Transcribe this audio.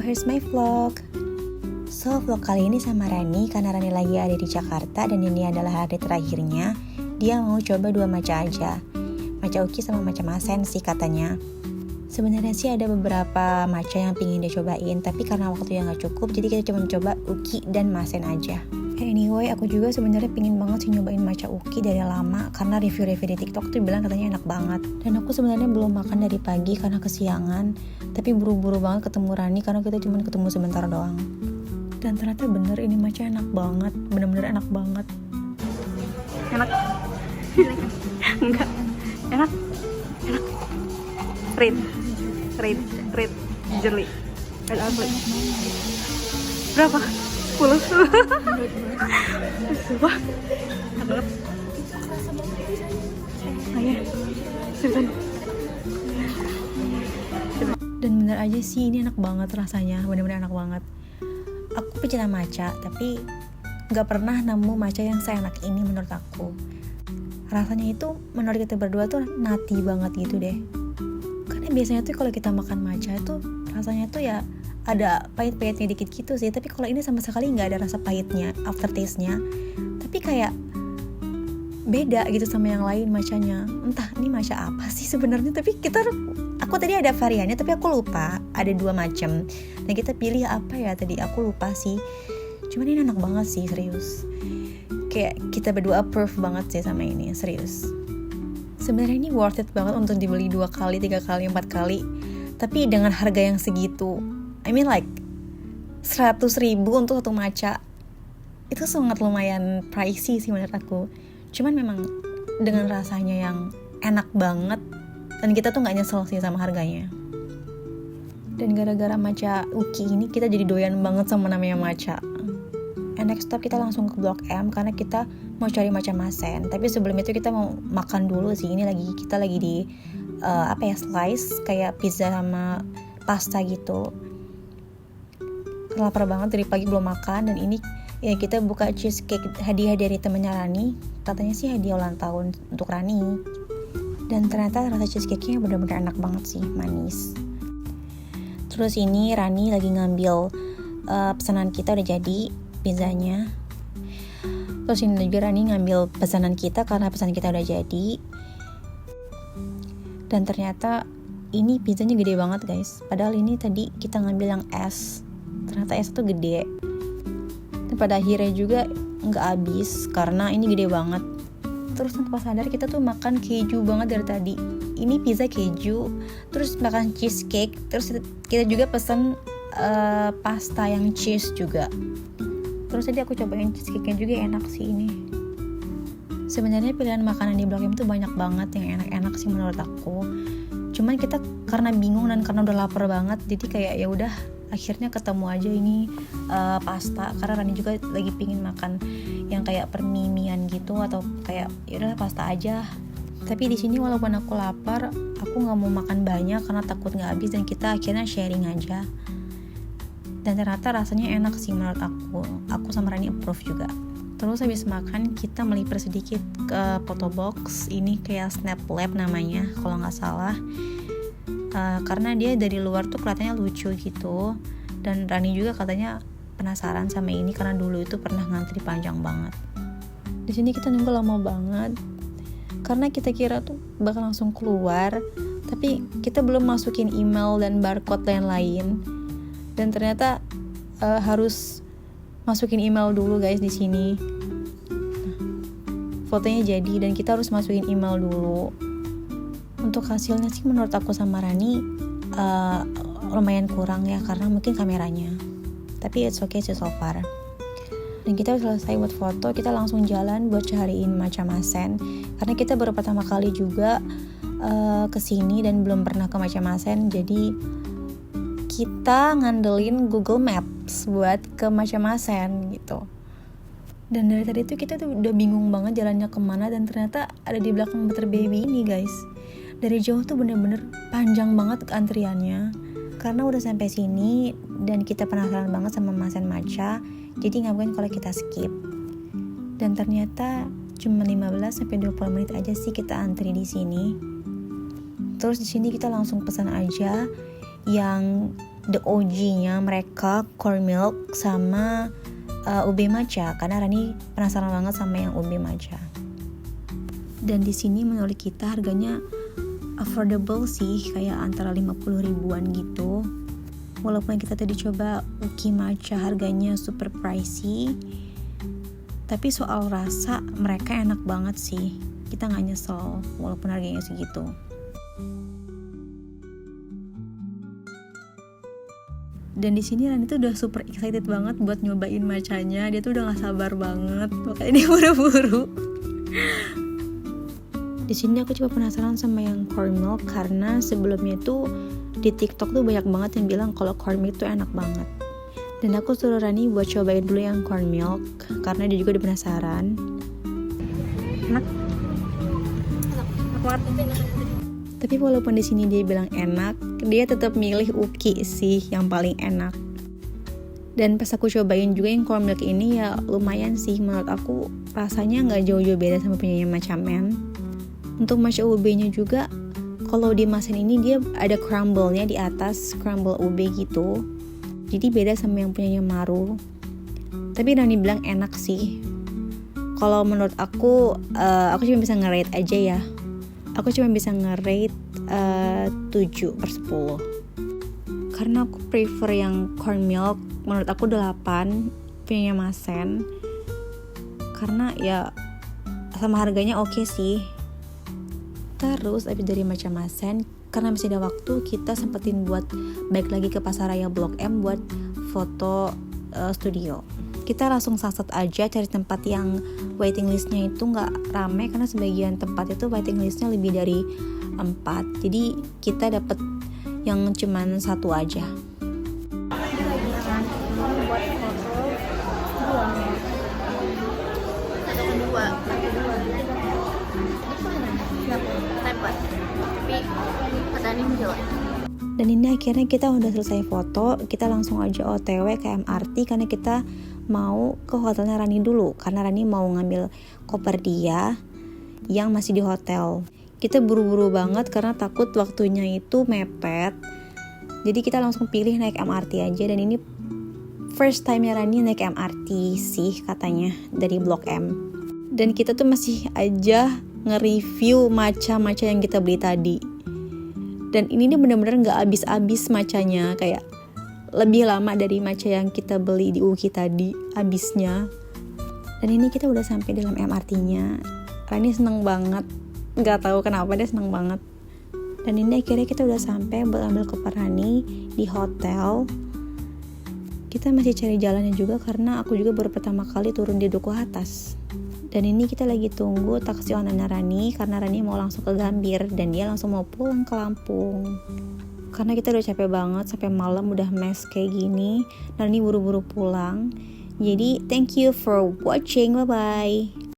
here's my vlog. So, vlog kali ini sama Rani, karena Rani lagi ada di Jakarta dan ini adalah hari terakhirnya. Dia mau coba 2 matcha aja, matcha uki sama matcha masen sih katanya. Sebenarnya sih ada beberapa matcha yang pingin dia cobain, tapi karena waktunya gak cukup, jadi kita cuma coba uki dan masen aja. Anyway, aku juga sebenarnya pingin banget sih nyobain matcha uki dari lama, karena review-review di TikTok tuh bilang katanya enak banget. Dan aku sebenarnya belum makan dari pagi karena kesiangan, tapi buru-buru banget ketemu Rani karena kita cuma ketemu sebentar doang. Dan ternyata bener ini matcha enak banget, bener-bener enak banget. Enak? Enggak. Enak? Enak. Rate. Jeli. Berapa? 10. Sumpah. Enak. Ayo. Seriusan. Dan bener aja sih ini enak banget rasanya, bener-bener enak banget. Aku pecinta matcha, tapi gak pernah nemu matcha yang seenak ini menurut aku. Rasanya itu menurut kita berdua tuh nati banget gitu deh. Karena biasanya tuh kalau kita makan matcha tuh rasanya tuh ya ada pahit-pahitnya dikit gitu sih. Tapi kalau ini sama sekali gak ada rasa pahitnya, aftertaste-nya. Tapi kayak beda gitu sama yang lain matchanya. Entah ini matcha apa sih sebenarnya, tapi aku tadi ada variannya tapi aku lupa, ada 2 macam. Dan kita pilih apa ya tadi, aku lupa sih. Cuman ini enak banget sih, serius. Kayak kita berdua approve banget sih sama ini, serius. Sebenarnya ini worth it banget untuk dibeli 2 kali, 3 kali, 4 kali. Tapi dengan harga yang segitu, I mean like 100.000 untuk satu matcha. Itu sangat lumayan pricey sih menurut aku. Cuman memang dengan rasanya yang enak banget, dan kita tuh gak nyesel sih sama harganya. Dan gara-gara matcha uki ini kita jadi doyan banget sama namanya matcha. And next stop kita langsung ke Blok M karena kita mau cari matcha masen. Tapi sebelum itu kita mau makan dulu sih. Ini kita lagi di slice kayak pizza sama pasta gitu. Lapar banget, dari pagi belum makan. Dan ini ya kita buka cheesecake hadiah dari temennya Rani. Katanya sih hadiah ulang tahun untuk Rani. Dan ternyata rasa cheesecake-nya benar-benar enak banget sih, manis. Terus ini Rani lagi ngambil pesanan kita udah jadi pizzanya. Terus ini juga Rani ngambil pesanan kita karena pesanan kita udah jadi. Dan ternyata ini pizzanya gede banget guys. Padahal ini tadi kita ngambil yang S. Ternyata S itu gede. Dan pada akhirnya juga nggak habis karena ini gede banget. Terus tanpa sadar kita tuh makan keju banget dari tadi. Ini pizza keju, terus makan cheesecake, terus kita juga pesan pasta yang cheese juga. Terus tadi aku cobain cheesecake-nya juga enak sih ini. Sebenarnya pilihan makanan di Blok M tuh banyak banget yang enak-enak sih menurut aku. Cuman kita karena bingung dan karena udah lapar banget, jadi kayak ya udah akhirnya ketemu aja ini pasta. Karena Rani juga lagi pingin makan yang kayak permimian gitu atau kayak ya udah pasta aja. Tapi di sini walaupun aku lapar, aku nggak mau makan banyak karena takut nggak habis dan kita akhirnya sharing aja. Dan ternyata rasanya enak sih menurut aku. Aku sama Rani approve juga. Terus habis makan kita melipir sedikit ke photo box. Ini kayak Snap Lab namanya kalau nggak salah. Karena dia dari luar tuh kelihatannya lucu gitu. Dan Rani juga katanya penasaran sama ini karena dulu itu pernah ngantri panjang banget. Di sini kita nunggu lama banget. Karena kita kira tuh bakal langsung keluar, tapi kita belum masukin email dan barcode lain-lain. Dan ternyata harus masukin email dulu guys di sini. Fotonya jadi dan kita harus masukin email dulu. Untuk hasilnya sih menurut aku sama Rani lumayan kurang ya karena mungkin kameranya. Tapi it's okay sih so far. Dan kita selesai buat foto, kita langsung jalan buat cariin matcha masen. Karena kita baru pertama kali juga kesini dan belum pernah ke matcha masen. Jadi kita ngandelin Google Maps buat ke matcha masen gitu. Dan dari tadi tuh kita tuh udah bingung banget jalannya kemana. Dan ternyata ada di belakang Butter Baby ini guys. Dari jauh tuh bener-bener panjang banget antriannya. Karena udah sampai sini dan kita penasaran banget sama masen matcha. Jadi nggak mungkin kalau kita skip. Dan ternyata cuma 15-20 menit aja sih kita antri di sini. Terus di sini kita langsung pesan aja yang the OG-nya mereka corn milk sama ube matcha, karena Rani penasaran banget sama yang ube matcha. Dan di sini menurut kita harganya affordable sih, kayak antara 50 ribuan gitu. Walaupun kita tadi coba uki matcha harganya super pricey, tapi soal rasa mereka enak banget sih. Kita nggak nyesel walaupun harganya segitu. Dan di sini Rani tuh udah super excited banget buat nyobain matchanya. Dia tuh udah nggak sabar banget, makanya dia buru-buru. Di sini aku coba penasaran sama yang corn milk, karena sebelumnya tuh di TikTok tuh banyak banget yang bilang kalau corn milk tuh enak banget. Dan aku suruh Rani buat cobain dulu yang corn milk karena dia juga udah penasaran. Enak banget. Tapi walaupun di sini dia bilang enak, dia tetap milih uki sih yang paling enak. Dan pas aku cobain juga yang corn milk ini ya lumayan sih, menurut aku rasanya nggak jauh-jauh beda sama punyanya Matcha Man. Untuk matcha ube-nya juga, kalau di mesin ini dia ada crumble-nya di atas, crumble ube gitu. Jadi beda sama yang punyanya Maru. Tapi Rani bilang enak sih. Kalau menurut aku cuma bisa nge-rate aja ya. Aku cuma bisa nge-rate 7/10. Karena aku prefer yang corn milk, menurut aku 8 punyanya Masen. Karena ya sama harganya oke sih. Terus abis dari Matcha Masen, karena masih ada waktu, kita sempetin buat balik lagi ke Pasaraya Blok M buat foto studio. Kita langsung sunset aja, cari tempat yang waiting listnya itu gak rame, karena sebagian tempat itu waiting listnya lebih dari 4. Jadi kita dapet yang cuman 1 aja. Dan ini akhirnya kita udah selesai foto, kita langsung aja OTW ke MRT karena kita mau ke hotelnya Rani dulu, karena Rani mau ngambil koper dia yang masih di hotel. Kita buru-buru banget karena takut waktunya itu mepet, jadi kita langsung pilih naik MRT aja. Dan ini first time-nya Rani naik MRT sih katanya dari Blok M. Dan kita tuh masih aja nge-review matcha-matcha yang kita beli tadi. Dan ini nih bener-bener gak habis-habis matchanya, kayak lebih lama dari matcha yang kita beli di Uki tadi habisnya. Dan ini kita udah sampai dalam MRT-nya. Rani seneng banget, gak tahu kenapa dia seneng banget. Dan ini akhirnya kita udah sampai ambil koper Rani di hotel. Kita masih cari jalannya juga karena aku juga baru pertama kali turun di Duku Atas. Dan ini kita lagi tunggu taksi online Rani karena Rani mau langsung ke Gambir dan dia langsung mau pulang ke Lampung. Karena kita udah capek banget sampai malam udah mes kayak gini. Rani buru-buru pulang. Jadi thank you for watching, bye bye.